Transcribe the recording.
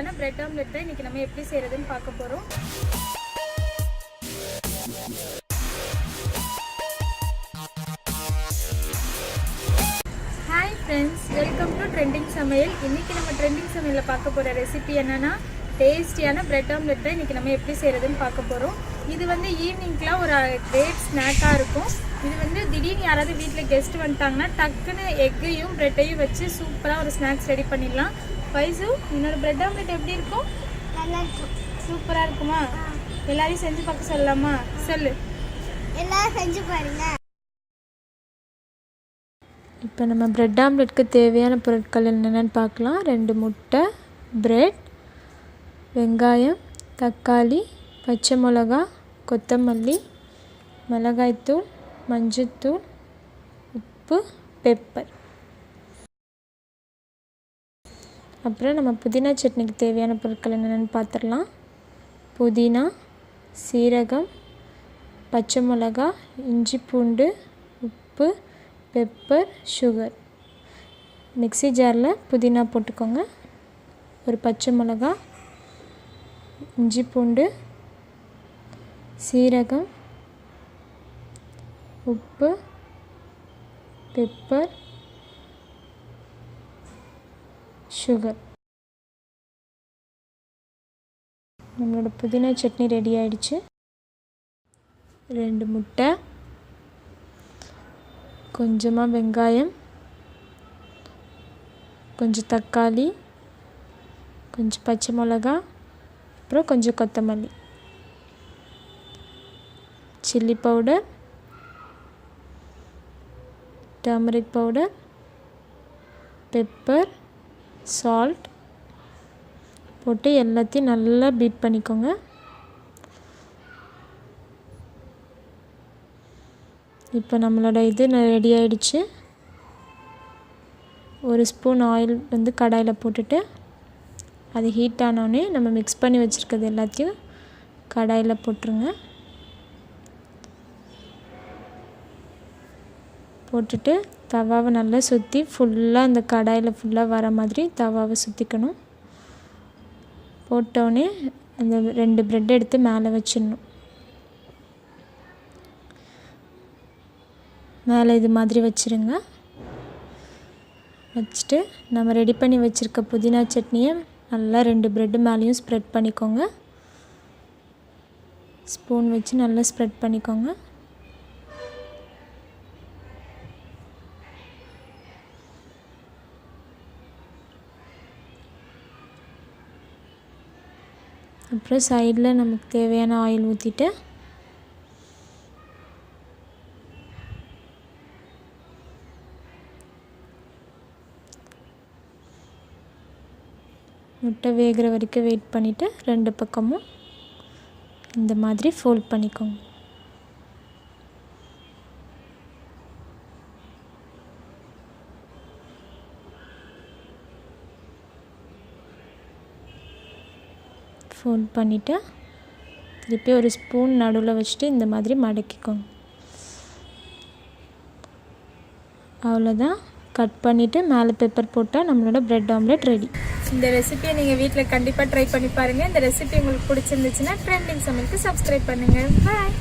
டேஸ்டியான bread omelette தான் இன்றைக்கி நம்ம எப்படி செய்கிறதுன்னு பார்க்க போகிறோம். Hi friends, welcome to trending சமையல். இன்றைக்கி நம்ம ட்ரெண்டிங் சமையலில் பார்க்க போகிற ரெசிபி என்னென்னா டேஸ்டியான பிரெட் ஆம்லெட் தான் இன்றைக்கி நம்ம எப்படி செய்கிறதுன்னு பார்க்க போகிறோம். இது வந்து ஈவினிங்க்கெலாம் ஒரு கிரேட் ஸ்நாக்காக இருக்கும். இது வந்து திடீர்னு யாராவது வீட்டில் கெஸ்ட் வந்துட்டாங்கன்னா டக்குன்னு எக்கையும் ப்ரெட்டையும் வச்சு சூப்பராக ஒரு ஸ்நாக்ஸ் ரெடி பண்ணிடலாம். வைசு, என்னோட பிரெட் ஆம்லெட் எப்படி இருக்கும்? நல்லா இருக்கும். சூப்பராக இருக்குமா? எல்லாரையும் செஞ்சு பார்க்க சொல்லலாமா? சொல்லு. எல்லாரும் செஞ்சு பாருங்க. இப்போ நம்ம பிரெட் ஆம்லெட்க்கு தேவையான பொருட்கள் என்னென்னு பார்க்கலாம். 2 முட்டை, பிரெட், வெங்காயம், தக்காளி, பச்சை மிளகா, கொத்தமல்லி, மிளகாய்த்தூள், மஞ்சத்தூள், உப்பு, பெப்பர். அப்புறம் நம்ம புதினா சட்னிக்கு தேவையான பொருட்கள் என்னென்னு பார்த்துடலாம். புதினா, சீரகம், பச்சை மிளகா, இஞ்சி பூண்டு, உப்பு, பெப்பர், சுகர். மிக்ஸி ஜாரில் புதினா போட்டுக்கோங்க. ஒரு பச்சை மிளகா, இஞ்சி பூண்டு, சீரகம், உப்பு, பெப்பர், சுகர். நம்மளோட புதினா சட்னி ரெடி ஆயிடுச்சு. 2 முட்டை, கொஞ்சமாக வெங்காயம், கொஞ்சம் தக்காளி, கொஞ்சம் பச்சை மிளகா, அப்புறம் கொஞ்சம் கொத்தமல்லி, chilli powder, turmeric powder, pepper, salt போட்டு எல்லாத்தையும் நல்லா பீட் பண்ணிக்கோங்க. இப்போ நம்மளோட இது ரெடி ஆயிடுச்சு. ஒரு ஸ்பூன் ஆயில் வந்து கடாயில் போட்டுட்டு அது ஹீட் ஆனோடனே நம்ம மிக்ஸ் பண்ணி வச்சுருக்கிறது எல்லாத்தையும் கடாயில் போட்டுருங்க. போட்டுட்டு தவாவை நல்லா சுற்றி ஃபுல்லாக அந்த கடாயில் ஃபுல்லாக வர மாதிரி தவாவை சுற்றிக்கணும். போட்டோடனே அந்த 2 ப்ரெட் எடுத்து மேலே வச்சிடணும். மேலே இது மாதிரி வச்சுருங்க. வச்சுட்டு நம்ம ரெடி பண்ணி வச்சுருக்க புதினா சட்னியை நல்லா 2 ப்ரெட்டு மேலேயும் ஸ்ப்ரெட் பண்ணிக்கோங்க. ஸ்பூன் வச்சு நல்லா ஸ்ப்ரெட் பண்ணிக்கோங்க. அப்புறம் சைடில் நமக்கு தேவையான ஆயில் ஊற்றிட்டு முட்டை வேகிற வரைக்கும் வெயிட் பண்ணிவிட்டு 2 பக்கமும் இந்த மாதிரி ஃபோல்ட் பண்ணிக்கோங்க. ஃபோல்ட் பண்ணிவிட்டு திருப்பி ஒரு ஸ்பூன் நடுவில் வச்சுட்டு இந்த மாதிரி மடக்கிக்கோங்க. அவ்வளோதான். கட் பண்ணிவிட்டு மேலே பெப்பர் போட்டால் நம்மளோட பிரெட் ஆம்லெட் ரெடி. இந்த ரெசிபியை நீங்கள் வீட்டில் கண்டிப்பாக ட்ரை பண்ணி பாருங்கள். இந்த ரெசிபி உங்களுக்கு பிடிச்சிருந்துச்சுன்னா ட்ரெண்டிங் சமையலுக்கு சப்ஸ்கிரைப் பண்ணுங்கள். பாய்.